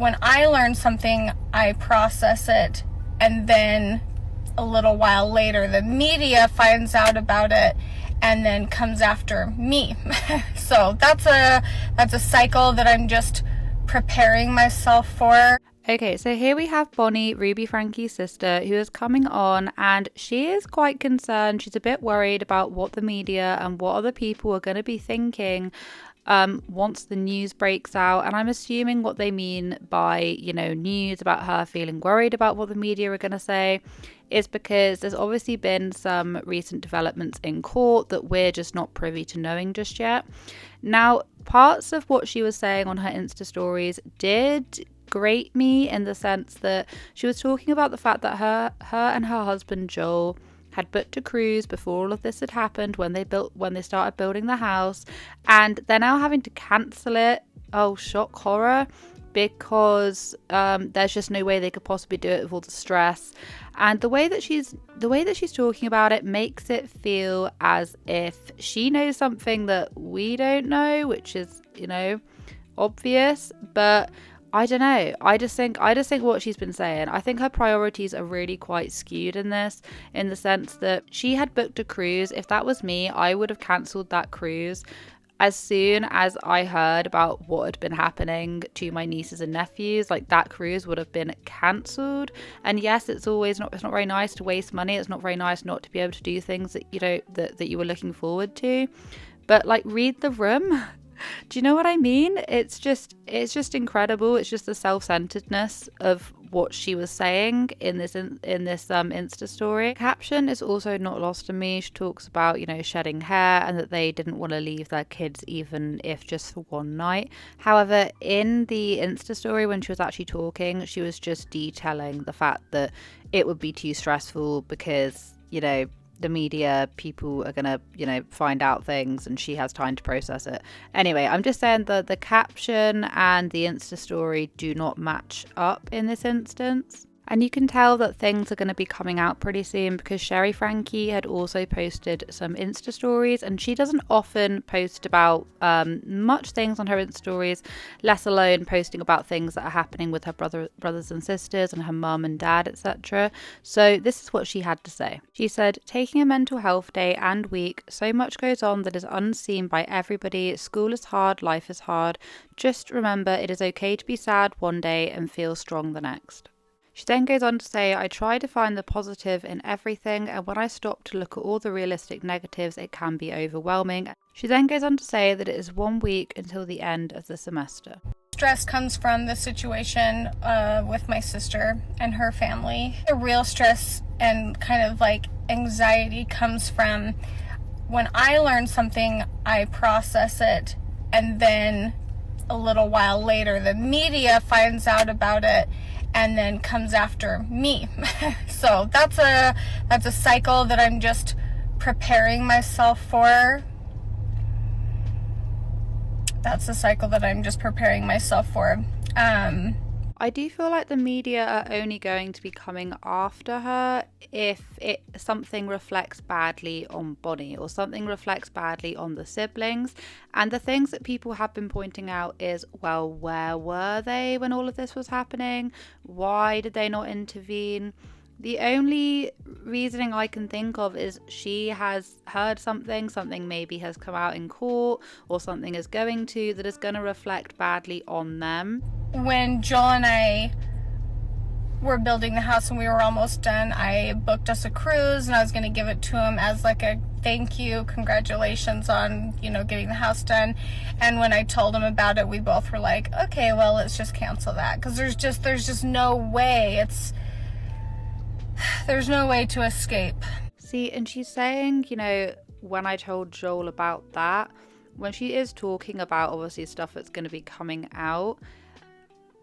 when I learn something, I process it, and then a little while later, the media finds out about it and then comes after me. So that's a cycle that I'm just preparing myself for. Okay, so here we have Bonnie, Ruby Franke's sister, who is coming on, and she is quite concerned. She's a bit worried about what the media and what other people are going to be thinking once the news breaks out. And I'm assuming what they mean by, news about her feeling worried about what the media are going to say is because there's obviously been some recent developments in court that we're just not privy to knowing just yet. Now, parts of what she was saying on her Insta stories did grate me in the sense that she was talking about the fact that her and her husband Joel had booked a cruise before all of this had happened when they started building the house, and they're now having to cancel it. Oh, shock horror, because there's just no way they could possibly do it with all the stress. And the way that she's talking about it makes it feel as if she knows something that we don't know, which is, obvious. But I don't know. I just think what she's been saying, I think her priorities are really quite skewed in this, in the sense that she had booked a cruise. If that was me, I would have cancelled that cruise as soon as I heard about what had been happening to my nieces and nephews. Like, that cruise would have been cancelled. And yes, it's not very nice to waste money. It's not very nice not to be able to do things that that you were looking forward to. But like, read the room. Do you know what I mean? It's just incredible. It's just the self-centeredness of what she was saying in this Insta story. Caption is also not lost on me. She talks about, shedding hair and that they didn't want to leave their kids even if just for one night. However, in the Insta story, when she was actually talking, she was just detailing the fact that it would be too stressful because, the media, people are gonna, find out things, and she has time to process it. Anyway, I'm just saying that the caption and the Insta story do not match up in this instance. And you can tell that things are going to be coming out pretty soon because Shari Franke had also posted some Insta stories, and she doesn't often post about much things on her Insta stories, let alone posting about things that are happening with her brothers and sisters and her mum and dad, etc. So this is what she had to say. She said, "Taking a mental health day and week, so much goes on that is unseen by everybody. School is hard, life is hard. Just remember, it is okay to be sad one day and feel strong the next." She then goes on to say, "I try to find the positive in everything, and when I stop to look at all the realistic negatives, it can be overwhelming." She then goes on to say that it is 1 week until the end of the semester. Stress comes from the situation with my sister and her family. The real stress and kind of like anxiety comes from when I learn something, I process it, and then a little while later, the media finds out about it and then comes after me. So that's a cycle that I'm just preparing myself for. I do feel like the media are only going to be coming after her if something reflects badly on Bonnie or something reflects badly on the siblings. And the things that people have been pointing out is, well, where were they when all of this was happening? Why did they not intervene? The only reasoning I can think of is she has heard something maybe has come out in court or something is going to that is going to reflect badly on them. When Joel and I were building the house and we were almost done, I booked us a cruise and I was going to give it to him as like a thank you, congratulations on, getting the house done. And when I told him about it, we both were like, okay, well, let's just cancel that, because there's just no way. There's no way to escape. See, and she's saying, when I told Joel about that, when she is talking about obviously stuff that's going to be coming out,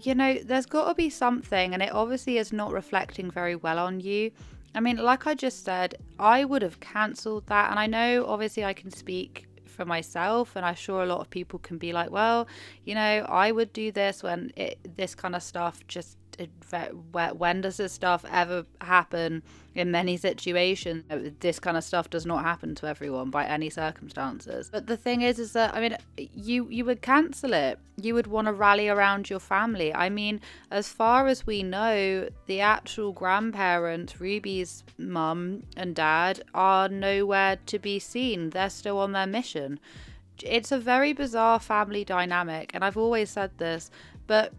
there's got to be something, and it obviously is not reflecting very well on you. I mean, like I just said, I would have cancelled that, and I know obviously I can speak for myself, and I'm sure a lot of people can be like, well, you know, I would do this when this kind of stuff just, when does this stuff ever happen? In many situations, this kind of stuff does not happen to everyone by any circumstances. But the thing is that, I mean, you would cancel it. You would want to rally around your family. I mean, as far as we know, the actual grandparents, Ruby's mum and dad, are nowhere to be seen. They're still on their mission. It's a very bizarre family dynamic, and I've always said this, but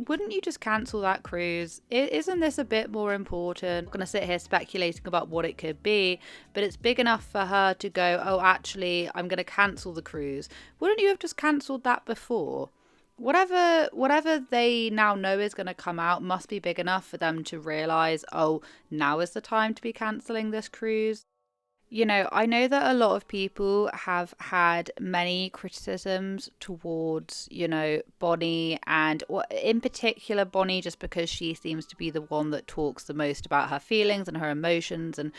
wouldn't you just cancel that cruise? Isn't this a bit more important? I'm not going to sit here speculating about what it could be, but it's big enough for her to go, oh, actually, I'm going to cancel the cruise. Wouldn't you have just cancelled that before? Whatever they now know is going to come out must be big enough for them to realise, oh, now is the time to be cancelling this cruise. You know, I know that a lot of people have had many criticisms towards, you know, Bonnie, and in particular Bonnie, just because she seems to be the one that talks the most about her feelings and her emotions and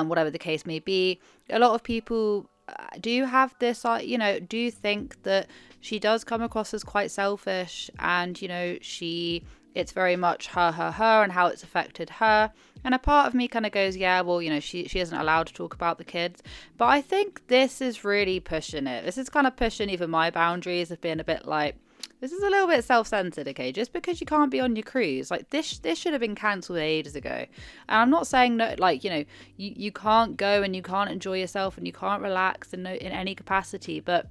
whatever the case may be. A lot of people do have this, you know, do think that she does come across as quite selfish, and, you know, it's very much her and how it's affected her. And a part of me kind of goes, yeah, well, you know, she isn't allowed to talk about the kids. But I think this is really pushing it. This is kind of pushing even my boundaries of being a bit like, this is a little bit self-centered, okay? Just because you can't be on your cruise, like this should have been cancelled ages ago. And I'm not saying no, like, you know, you can't go and you can't enjoy yourself and you can't relax in any capacity. But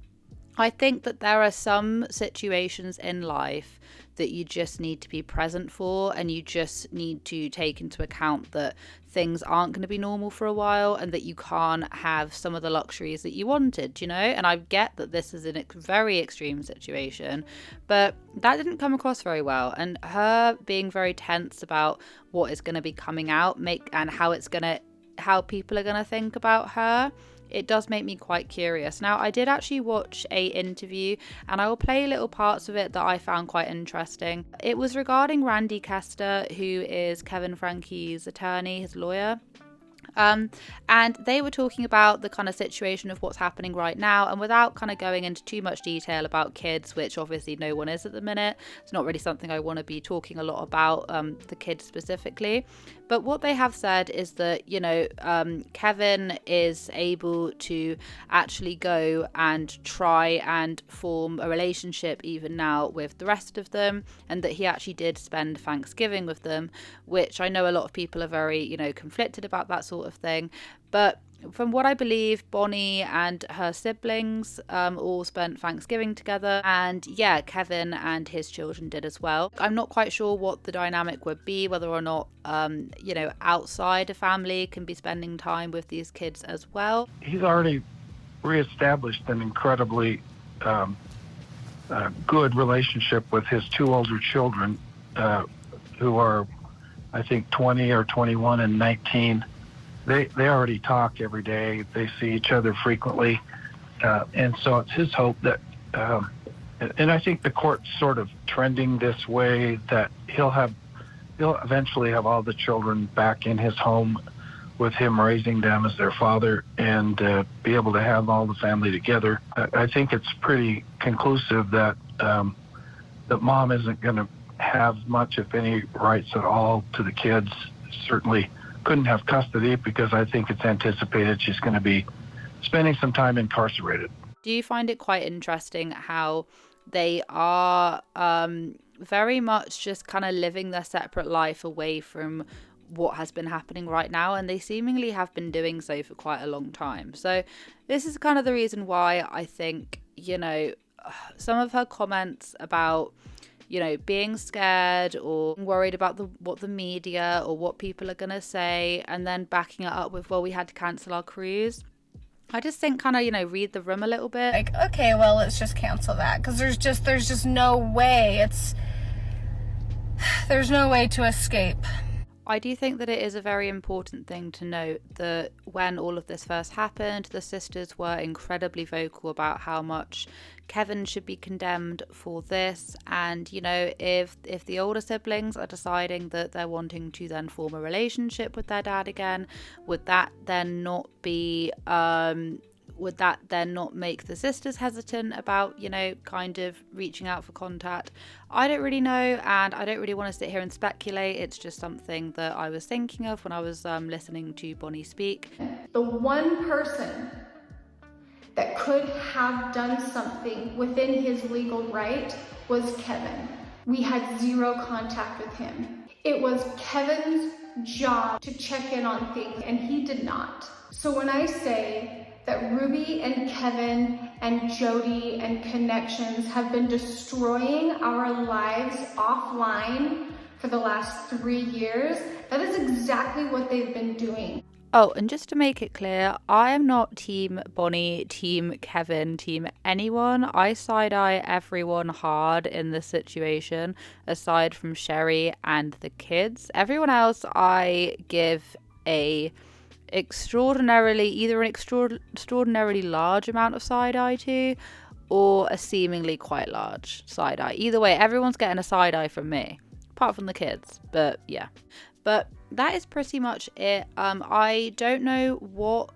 I think that there are some situations in life that you just need to be present for, and you just need to take into account that things aren't going to be normal for a while, and that you can't have some of the luxuries that you wanted, you know. And I get that this is a very extreme situation, but that didn't come across very well. And her being very tense about what is going to be coming out, and how people are going to think about her, it does make me quite curious. Now, I did actually watch a interview, and I will play little parts of it that I found quite interesting. It was regarding Randy Kester, who is Kevin Franke's attorney, his lawyer. And they were talking about the kind of situation of what's happening right now, and without kind of going into too much detail about kids, which obviously no one is at the minute, it's not really something I want to be talking a lot about, the kids specifically. But what they have said is that, you know, Kevin is able to actually go and try and form a relationship even now with the rest of them, and that he actually did spend Thanksgiving with them, which I know a lot of people are very, you know, conflicted about that sort of thing. But from what I believe, Bonnie and her siblings all spent Thanksgiving together, and yeah, Kevin and his children did as well. I'm not quite sure what the dynamic would be, whether or not you know, outside a family can be spending time with these kids as well. He's already reestablished an incredibly good relationship with his two older children, who are, I think, 20 or 21 and 19. They already talk every day. They see each other frequently. And so it's his hope that, and I think the court's sort of trending this way, that he'll eventually have all the children back in his home with him raising them as their father, and be able to have all the family together. I think it's pretty conclusive that that mom isn't going to have much, if any, rights at all to the kids. Certainly couldn't have custody, because I think it's anticipated she's going to be spending some time incarcerated. Do you find it quite interesting how they are very much just kind of living their separate life away from what has been happening right now, and they seemingly have been doing so for quite a long time? So this is kind of the reason why I think, you know, some of her comments about, you know, being scared or worried about what the media or what people are going to say, and then backing it up with, well, we had to cancel our cruise. I just think kind of, you know, read the room a little bit. Like, okay, well, let's just cancel that, because there's just no way. There's no way to escape. I do think that it is a very important thing to note that when all of this first happened, the sisters were incredibly vocal about how much Kevin should be condemned for this. And, you know, if the older siblings are deciding that they're wanting to then form a relationship with their dad again, would that then not be would that then not make the sisters hesitant about, you know, kind of reaching out for contact? I don't really know, and I don't really want to sit here and speculate. It's just something that I was thinking of when I was listening to Bonnie speak. The one person that could have done something within his legal right was Kevin. We had zero contact with him. It was Kevin's job to check in on things, and he did not. So when I say that Ruby and Kevin and Jody and connections have been destroying our lives offline for the last 3 years, that is exactly what they've been doing. Oh, and just to make it clear, I am not team Bonnie, team Kevin, team anyone. I side-eye everyone hard in this situation, aside from Shari and the kids. Everyone else I give either an extraordinarily large amount of side-eye to, or a seemingly quite large side-eye. Either way, everyone's getting a side-eye from me, apart from the kids, but yeah. But that is pretty much it. I don't know what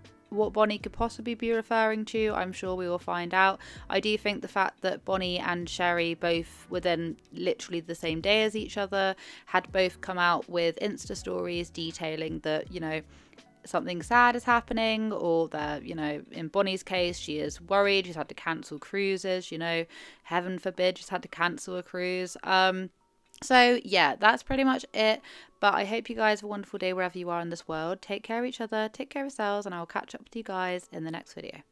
Bonnie could possibly be referring to. I'm sure we will find out. I do think the fact that Bonnie and Shari, both within literally the same day as each other, had both come out with Insta stories detailing that, you know, something sad is happening, or that, you know, in Bonnie's case, she is worried, she's had to cancel cruises, you know, heaven forbid she's had to cancel a cruise. So yeah, that's pretty much it. But I hope you guys have a wonderful day wherever you are in this world. Take care of each other, take care of yourselves, and I will catch up with you guys in the next video.